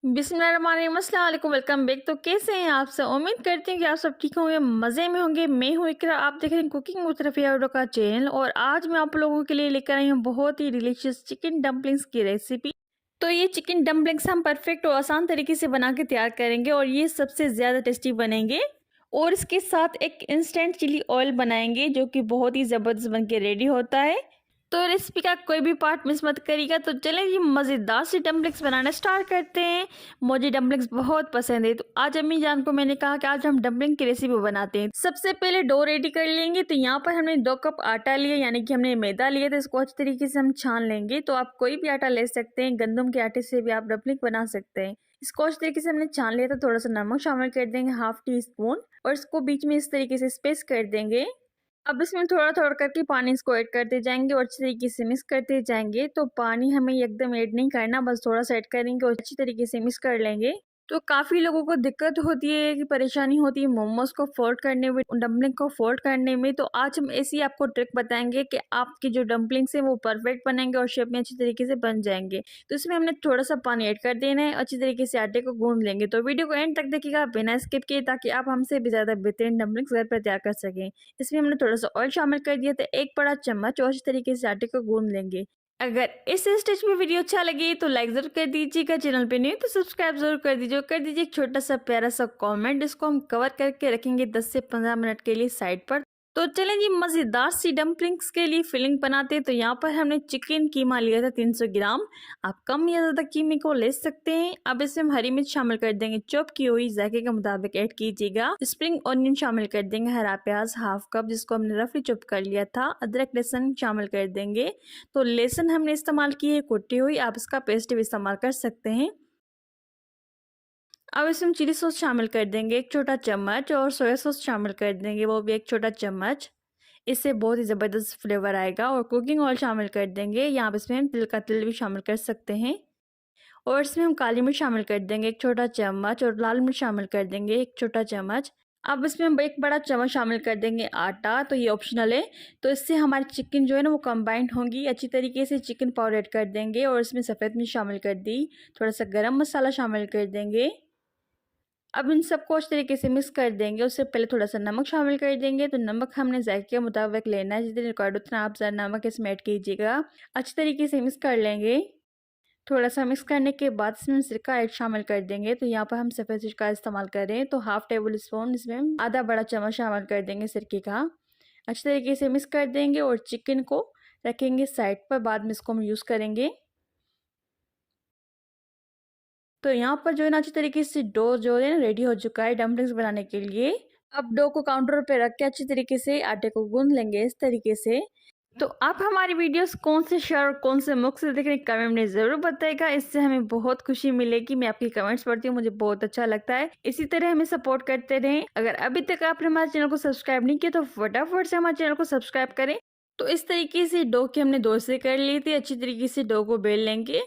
बिस्मिल्लाहिर्रहमानिर्रहीम, अस्सलाम वालेकुम, वेलकम बैक। तो कैसे हैं आप सब? उम्मीद करती हूँ कि आप सब ठीक होंगे, मज़े में होंगे। मैं हूँ इकरा, आप देख रहे हैं कुकिंग विद रफ़िया वीडियो का चैनल। और आज मैं आप लोगों के लिए लेकर आई हूँ बहुत ही डिलीशियस चिकन डम्पलिंग्स की रेसिपी। तो ये चिकन डम्पलिंग्स हम परफेक्ट और आसान तरीके से बना के तैयार करेंगे और ये सबसे ज़्यादा टेस्टी बनेंगे। और इसके साथ एक इंस्टेंट चिली ऑयल बनाएंगे जो कि बहुत ही ज़बरदस्त बन के रेडी होता है। तो रेसिपी का कोई भी पार्ट मिस मत करिएगा। तो चलें ये मज़ेदार सी डम्पलिंग्स बनाना स्टार्ट करते हैं। मुझे डम्पलिंग्स बहुत पसंद है, तो आज अम्मी जान को मैंने कहा कि आज हम डम्पलिंग की रेसिपी बनाते हैं। सबसे पहले डो रेडी कर लेंगे। तो यहाँ पर हमने 2 कप आटा लिया, यानी कि हमने मैदा लिया। तो इसको अच्छी तरीके से हम छान लेंगे। तो आप कोई भी आटा ले सकते हैं, गंदम के आटे से भी आप डम्पलिंग बना सकते हैं। इसको अच्छी तरीके से हमने छान लिया। तो थोड़ा सा नमक शामिल कर देंगे, हाफ टी स्पून, और इसको बीच में इस तरीके से स्पेस कर देंगे। अब इसमें थोड़ा-थोड़ा करके पानी इसको ऐड करते जाएँगे और अच्छी तरीके से मिक्स करते जाएँगे। तो पानी हमें एकदम ऐड नहीं करना, बस थोड़ा-सा ऐड करेंगे और अच्छी तरीके से मिक्स कर लेंगे। तो काफ़ी लोगों को दिक्कत होती है कि परेशानी होती है मोमोज़ को फोल्ड करने में, डम्पलिंग को फोल्ड करने में। तो आज हम ऐसी आपको ट्रिक बताएँगे कि आपकी जो डम्पलिंग्स हैं वो परफेक्ट बनेंगे और शेप में अच्छी तरीके से बन जाएँगे। तो इसमें हमने थोड़ा-सा पानी ऐड कर देना है, अच्छी तरीके से आटे को गूँध लेंगे। तो वीडियो को एंड तक देखिएगा बिना स्किप किए, ताकि आप हमसे भी ज़्यादा बेहतरीन डम्पलिंग्स घर पर तैयार कर सकें। इसमें हमने थोड़ा-सा ऑयल शामिल कर दिया, तो 1 बड़ा चम्मच, और अच्छी तरीके से आटे को गूँध लेंगे। अगर इस स्टेज पे वीडियो अच्छा लगे तो लाइक ज़रूर कर दीजिएगा, चैनल पे न्यू तो सब्सक्राइब ज़रूर कर दीजिए, और कर दीजिए एक छोटा-सा प्यारा-सा कमेंट। इसको हम कवर करके रखेंगे 10 से 15 मिनट के लिए साइड पर। तो चलें जी मज़ेदार सी डम्पलिंग्स के लिए फिलिंग बनाते हैं। तो यहाँ पर हमने चिकन कीमा लिया था 300 ग्राम। आप कम या ज़्यादा कीमे को ले सकते हैं। अब इसमें हम हरी मिर्च शामिल कर देंगे, चॉप की हुई, जायके के मुताबिक ऐड कीजिएगा। स्प्रिंग ऑनियन शामिल कर देंगे, हरा प्याज हाफ कप जिसको हमने रफली चॉप कर लिया था। अदरक लहसुन शामिल कर देंगे। तो लहसुन हमने इस्तेमाल की है कुटी हुई, आप इसका पेस्ट भी इस्तेमाल कर सकते हैं। अब इसमें चिली सॉस शामिल कर देंगे 1 छोटा चम्मच, और सोया सॉस शामिल कर देंगे, वो भी 1 छोटा चम्मच। इससे बहुत ही ज़बरदस्त फ्लेवर आएगा। और कुकिंग ऑयल शामिल कर देंगे, यहाँ पे इसमें हम तिल का तेल भी शामिल कर सकते हैं। और इसमें हम काली मिर्च शामिल कर देंगे 1 छोटा चम्मच, और लाल मिर्च शामिल कर देंगे 1 छोटा चम्मच। अब इसमें हम 1 बड़ा चम्मच शामिल कर देंगे आटा, तो ये ऑप्शनल है। तो इससे हमारी चिकन जो है ना वो कंबाइंड होंगी अच्छी तरीके से। चिकन पाउडर ऐड कर देंगे, और इसमें सफ़ेद मिर्च शामिल कर दी, थोड़ा सा गरम मसाला शामिल कर देंगे। अब इन सबको अच्छी तरीके से मिक्स कर देंगे। उससे पहले थोड़ा सा नमक शामिल कर देंगे। तो नमक हमने जायके के मुताबिक लेना है, जितने रिक्वायर्ड उतना आप ज़रा नमक इसमें ऐड कीजिएगा। अच्छी तरीके से मिक्स कर लेंगे। थोड़ा सा मिक्स करने के बाद इसमें सिरका ऐड शामिल कर देंगे। तो यहाँ पर हम सफ़ेद सिरका इस्तेमाल करें, तो हाफ टेबल स्पून इसमें हम आधा बड़ा चम्मच शामिल कर देंगे सिरके का। अच्छी तरीके से मिक्स कर देंगे और चिकन को रखेंगे साइड पर, बाद में इसको हम यूज़ करेंगे। तो यहाँ पर जो है ना अच्छी तरीके से डो जो है ना रेडी हो चुका है डम्पलिंग्स बनाने के लिए। अब डो को काउंटर पे रख के अच्छी तरीके से आटे को गूंद लेंगे इस तरीके से। तो आप हमारी वीडियोस कौन से शहर और कौन से मुल्क से देख रहे हैं कमेंट में ज़रूर बताइएगा। इससे हमें बहुत खुशी मिलेगी। मैं आपकी कमेंट्स पढ़ती हूँ, मुझे बहुत अच्छा लगता है। इसी तरह हमें सपोर्ट करते रहें। अगर अभी तक आपने हमारे चैनल को सब्सक्राइब नहीं किया तो फटाफट से हमारे चैनल को सब्सक्राइब करें। तो इस तरीके से डो की हमने दो से कर ली थी। अच्छी तरीके से डो को बेल लेंगे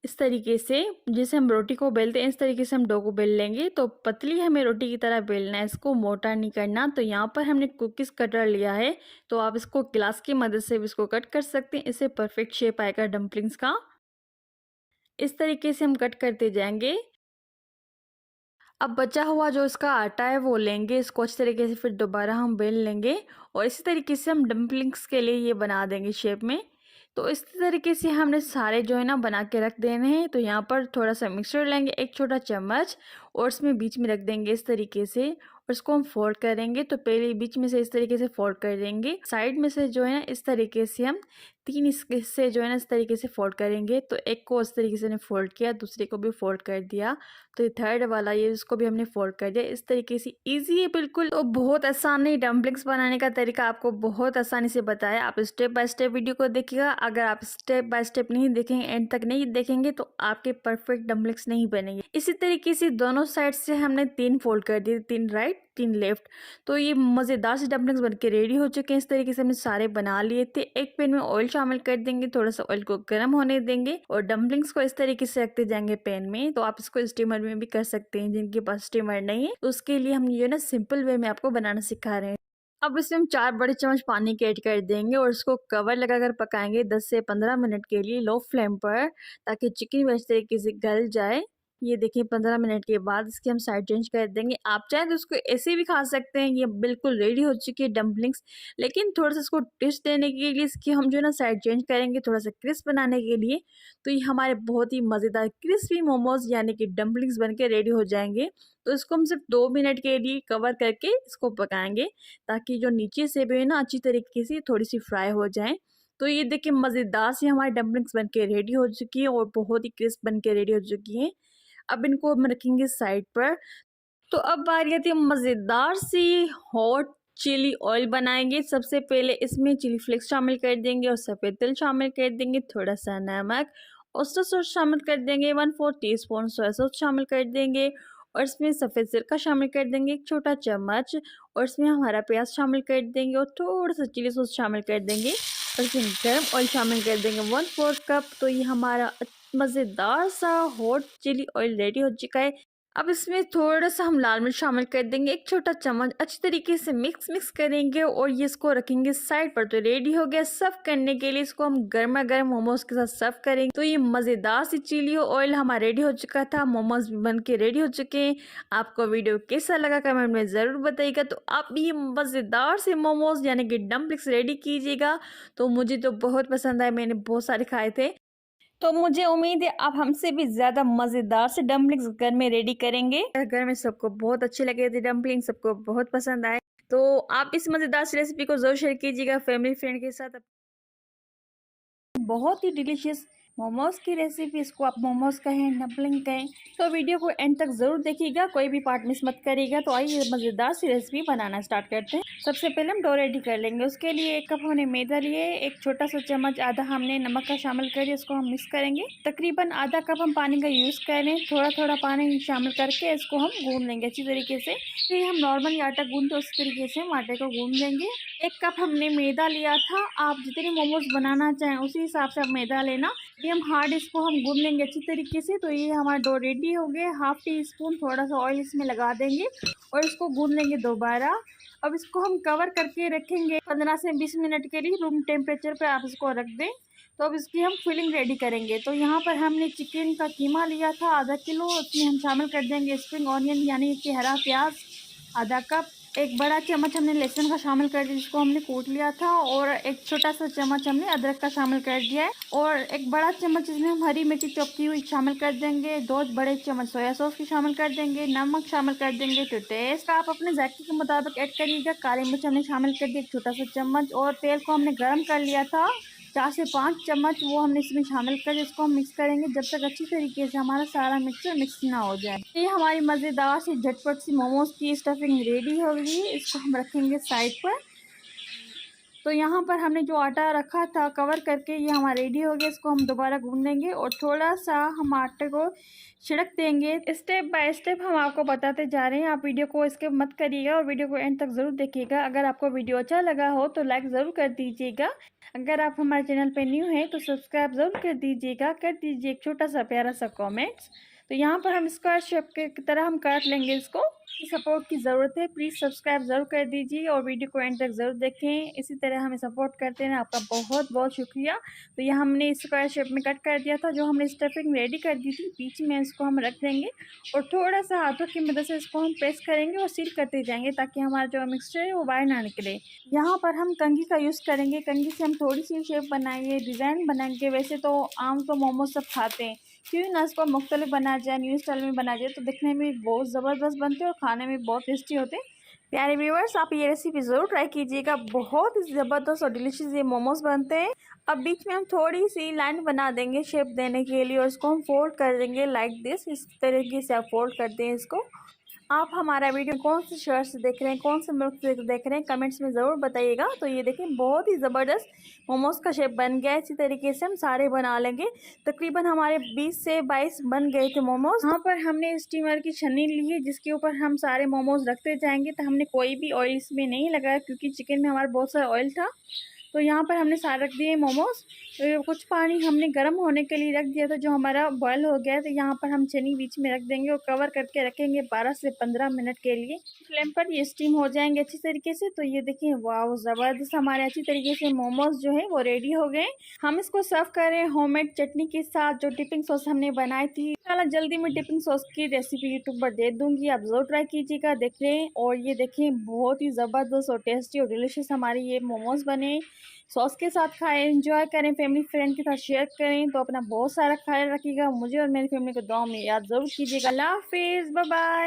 इस तरीके से, जैसे हम रोटी को बेलते हैं इस तरीके से हम डो को बेल लेंगे। तो पतली हमें रोटी की तरह बेलना है, इसको मोटा नहीं करना। तो यहाँ पर हमने कुकीज़ कटर लिया है, तो आप इसको ग्लास की मदद से भी इसको कट कर सकते हैं। इससे परफेक्ट शेप आएगा डम्पलिंग्स का। इस तरीके से हम कट करते जाएंगे। अब बचा हुआ जो इसका आटा है वो लेंगे, इसको अच्छी तरीके से फिर दोबारा हम बेल लेंगे, और इसी तरीके से हम डम्पलिंग्स के लिए ये बना देंगे शेप में। तो इस तरीके से हमने सारे जो है ना बना के रख देने हैं। तो यहाँ पर थोड़ा सा मिक्सचर लेंगे 1 छोटा चम्मच, और इसमें बीच में रख देंगे इस तरीके से, और इसको हम फोल्ड करेंगे। तो पहले बीच में से इस तरीके से फोल्ड कर देंगे, साइड में से जो है ना इस तरीके से हम 3 इससे जो है ना इस तरीके से फोल्ड करेंगे। तो एक को इस तरीके से फोल्ड किया, दूसरे को भी फोल्ड कर दिया। तो ये थर्ड वाला ये इसको भी हमने फोल्ड कर दिया इस तरीके से। इजी है बिल्कुल, तो बहुत आसान है। डम्पलिंग्स बनाने का तरीका आपको बहुत आसानी से बताया। आप स्टेप बाय स्टेप वीडियो को देखिएगा। अगर आप स्टेप बाय स्टेप नहीं देखेंगे, एंड तक नहीं देखेंगे, तो आपके परफेक्ट डम्पलिंग्स नहीं बनेंगे। इसी तरीके से दोनों साइड से हमने 3 फोल्ड कर दिए, 3 राइट 3 लेफ्ट। तो ये मज़ेदार से डम्पलिंग्स बन के रेडी हो चुके हैं। इस तरीके से हमने सारे बना लिए थे। एक पैन में ऑयल शामिल कर देंगे, थोड़ा सा ऑयल को गर्म होने देंगे, और डम्पलिंग्स को इस तरीके से रखते जाएंगे पैन में। तो आप इसको स्टीमर में भी कर सकते हैं, जिनके पास स्टीमर नहीं है तो उसके लिए हम ये ना सिंपल वे में आपको बनाना सिखा रहे हैं। अब इसमें हम 4 बड़े चम्मच पानी के ऐड कर देंगे, और इसको कवर लगाकर पकाएंगे 10 से 15 मिनट के लिए लो फ्लेम पर, ताकि चिकन भी अच्छे तरीके से गल जाए। ये देखिए 15 मिनट के बाद इसकी हम साइड चेंज कर देंगे। आप चाहें तो इसको ऐसे भी खा सकते हैं। ये बिल्कुल रेडी हो चुकी है डम्पलिंग्स। लेकिन थोड़ा-सा इसको टेस्ट देने के लिए इसकी हम जो है ना साइड चेंज करेंगे थोड़ा-सा क्रिस्प बनाने के लिए। तो ये हमारे बहुत ही मज़ेदार क्रिस्पी मोमोज़ यानी कि डम्पलिंग्स बन के रेडी हो जाएँगे। तो इसको हम सिर्फ 2 मिनट के लिए कवर करके इसको पकाएँगे, ताकि जो नीचे से भी है ना अच्छी तरीके से थोड़ी-सी फ्राई हो जाएँ। तो ये देखिए मज़ेदार सी हमारी डम्पलिंग्स बन के रेडी हो चुकी है और बहुत ही क्रिस्प बन के रेडी हो चुकी हैं। अब इनको हम रखेंगे साइड पर। तो अब बारी आती है मज़ेदार सी हॉट चिली ऑयल बनाएंगे। सबसे पहले इसमें चिली फ्लेक्स शामिल कर देंगे और सफ़ेद तिल शामिल कर देंगे, थोड़ा सा नमक, ऑयस्टर सॉस शामिल कर देंगे, 1/4 टीस्पून सोया सॉस शामिल कर देंगे और इसमें सफ़ेद सिरका शामिल कर देंगे 1 छोटा चम्मच, और इसमें हम हरा प्याज शामिल कर देंगे और थोड़ा सा चिली सॉस शामिल कर देंगे और इसमें गर्म ऑयल शामिल कर देंगे 1/4 कप। तो ये हमारा मज़ेदार सा हॉट चिली ऑयल रेडी हो चुका है। अब इसमें थोड़ा-सा हम लाल मिर्च शामिल कर देंगे 1 छोटा चम्मच, अच्छी तरीके से मिक्स करेंगे और ये इसको रखेंगे साइड पर। तो रेडी हो गया सर्व करने के लिए। इसको हम गरमा-गरम मोमोज़ के साथ सर्व करेंगे। तो ये मज़ेदार सी चिली ऑयल हमारा रेडी हो चुका था। मोमोज़ भी बन के रेडी हो चुके हैं। आपको वीडियो कैसा लगा कमेंट में ज़रूर बताइएगा। तो आप ये मज़ेदार से मोमोज़ यानी कि डम्पलिंग्स रेडी कीजिएगा। तो मुझे तो बहुत पसंद आए, मैंने बहुत सारे खाए थे। तो मुझे उम्मीद है आप हमसे भी ज़्यादा मज़ेदार से डम्पलिंग्स घर में रेडी करेंगे। घर में सबको बहुत अच्छे लगे थे डम्पलिंग, सबको बहुत पसंद आए। तो आप इस मज़ेदार सी रेसिपी को ज़रूर शेयर कीजिएगा फैमिली फ्रेंड के साथ। बहुत ही डिलीशियस मोमोज़ की रेसिपी, इसको आप मोमोज़ कहें, डम्पलिंग कहें। तो वीडियो को एंड तक ज़रूर देखिएगा, कोई भी पार्ट मिस मत करिएगा। तो आइए मज़ेदार सी रेसिपी बनाना स्टार्ट करते हैं। सबसे पहले हम डो रेडी कर लेंगे। उसके लिए 1 कप हमने मैदा लिए, 1 छोटा सा चम्मच आधा हमने नमक का शामिल करिए, इसको हम मिक्स करेंगे। तकरीबन आधा कप हम पानी का यूज़ करें, थोड़ा-थोड़ा पानी शामिल करके इसको हम गूँध लेंगे अच्छी तरीके से। फिर हम नॉर्मली आटा गूँधते हैं उसी तरीके से हम आटे को गूँध लेंगे। 1 कप हमने मैदा लिया था, आप जितने मोमोज़ बनाना चाहें उसी हिसाब से आप मैदा लेना। ये हम हार्ड इसको हम गूँध लेंगे अच्छी तरीके से। तो ये हमारा डो रेडी हो गया। 1/2 टीस्पून थोड़ा सा ऑयल इसमें लगा देंगे और इसको गूँध लेंगे दोबारा। अब इसको हम कवर करके रखेंगे 15 से 20 मिनट के लिए। रूम टेम्परेचर पे आप इसको रख दें। तो अब इसकी हम फिलिंग रेडी करेंगे। तो यहाँ पर हमने चिकन का कीमा लिया था आधा किलो, उसमें हम शामिल कर देंगे स्प्रिंग ऑनियन यानी कि हरा प्याज आधा कप, 1 बड़ा चम्मच हमने लहसुन का शामिल कर दिया जिसको हमने कूट लिया था, और 1 छोटा सा चम्मच हमने अदरक का शामिल कर दिया है, और 1 बड़ा चम्मच इसमें हम हरी मिर्ची चॉप की हुई शामिल कर देंगे। 2 बड़े चम्मच सोया सॉस की शामिल कर देंगे। नमक शामिल कर देंगे तो टेस्ट आप अपने जायके के मुताबिक ऐड करिएगा। काली मिर्च हमने शामिल कर दी 1 छोटा सा चम्मच, और तेल को हमने गर्म कर लिया था 4 से 5 चम्मच, वो हमने इसमें शामिल कर, इसको हम मिक्स करेंगे जब तक अच्छी तरीके से हमारा सारा मिक्सचर मिक्स ना हो जाए। ये हमारी मज़ेदार सी झटपट सी मोमोज़ की स्टफिंग रेडी हो गई। इसको हम रखेंगे साइड पर। तो यहाँ पर हमने जो आटा रखा था कवर करके ये हमारा रेडी हो गया। इसको हम दोबारा गूँध लेंगे और थोड़ा सा हम आटे को छिड़क देंगे। स्टेप बाय स्टेप हम आपको बताते जा रहे हैं, आप वीडियो को स्किप मत करिएगा और वीडियो को एंड तक ज़रूर देखिएगा। अगर आपको वीडियो अच्छा लगा हो तो लाइक ज़रूर कर दीजिएगा। अगर आप हमारे चैनल पर न्यू हैं तो सब्सक्राइब ज़रूर कर दीजिएगा। कर दीजिए एक छोटा सा प्यारा सा कॉमेंट्स। तो यहाँ पर हम स्क्वायर शेप के तरह हम काट लेंगे इसको। सपोर्ट की ज़रूरत है, प्लीज़ सब्सक्राइब ज़रूर कर दीजिए और वीडियो को एंड तक ज़रूर देखें। इसी तरह हमें सपोर्ट करते हैं, आपका बहुत बहुत शुक्रिया। तो ये हमने स्क्वायर शेप में कट कर दिया था। जो हमने स्टफिंग रेडी कर दी थी बीच में इसको हम रख देंगे और थोड़ा सा हाथों की मदद से इसको हम प्रेस करेंगे और सील करते जाएंगे ताकि हमारा जो मिक्सचर है वो बाहर ना निकले। यहाँ पर हम कंघी का यूज़ करेंगे। कंघी से हम थोड़ी सी शेप बनाएंगे, डिज़ाइन बनाएंगे। वैसे तो आम तो मोमोज सब खाते हैं, क्यों ना इसको मुख्तलिफ बनाया जाए, न्यू स्टाइल में बनाया जाए, तो दिखने में बहुत ज़बरदस्त बनते हैं और खाने में बहुत टेस्टी होते हैं। प्यारे व्यूअर्स, आप ये रेसिपी ज़रूर ट्राई कीजिएगा। बहुत ही ज़बरदस्त और डिलीशियस ये मोमोज बनते हैं। अब बीच में हम थोड़ी सी लाइन बना देंगे शेप देने के लिए और इसको हम फोल्ड कर देंगे लाइक दिस। इस तरीके से आप फोल्ड करते हैं इसको। आप हमारा वीडियो कौन से शहर से देख रहे हैं, कौन से मुल्क से देख रहे हैं, कमेंट्स में ज़रूर बताइएगा। तो ये देखें बहुत ही ज़बरदस्त मोमोज़ का शेप बन गया है। इसी तरीके से हम सारे बना लेंगे। तकरीबन हमारे 20 से 22 बन गए थे मोमोज़। यहाँ पर हमने स्टीमर की छन्नी ली है जिसके ऊपर हम सारे मोमोज़ रखते जाएंगे। तो हमने कोई भी ऑयल इसमें नहीं लगाया क्योंकि चिकन में हमारा बहुत सारा ऑयल था। तो यहाँ पर हमने सारे रख दिए मोमोज। कुछ पानी हमने गर्म होने के लिए रख दिया था, जो हमारा बॉयल हो गया। तो यहाँ पर हम चने बीच में रख देंगे और कवर करके रखेंगे 12 से 15 मिनट के लिए। फ्लेम पर ये स्टीम हो जाएंगे अच्छी तरीके से। तो ये देखिए, वाह ज़बरदस्त हमारे अच्छी तरीके से मोमोज जो है वो रेडी हो गए। हम इसको सर्व करें होममेड चटनी के साथ, जो डिपिंग सॉस हमने बनाई थी। जल्दी में डिपिंग सॉस की रेसिपी यूट्यूब पर दे दूंगी, आप जरूर ट्राई कीजिएगा, देख लें। और ये देखिए, बहुत ही ज़बरदस्त और टेस्टी और डिलीशियस हमारे ये मोमोज बने। सॉस के साथ खाएं, एंजॉय करें, फैमिली फ्रेंड के साथ शेयर करें। तो अपना बहुत सारा ख्याल रखिएगा, मुझे और मेरी फैमिली को दुआ में याद ज़रूर कीजिएगा। अल्लाह हाफिज़, बाय बाय।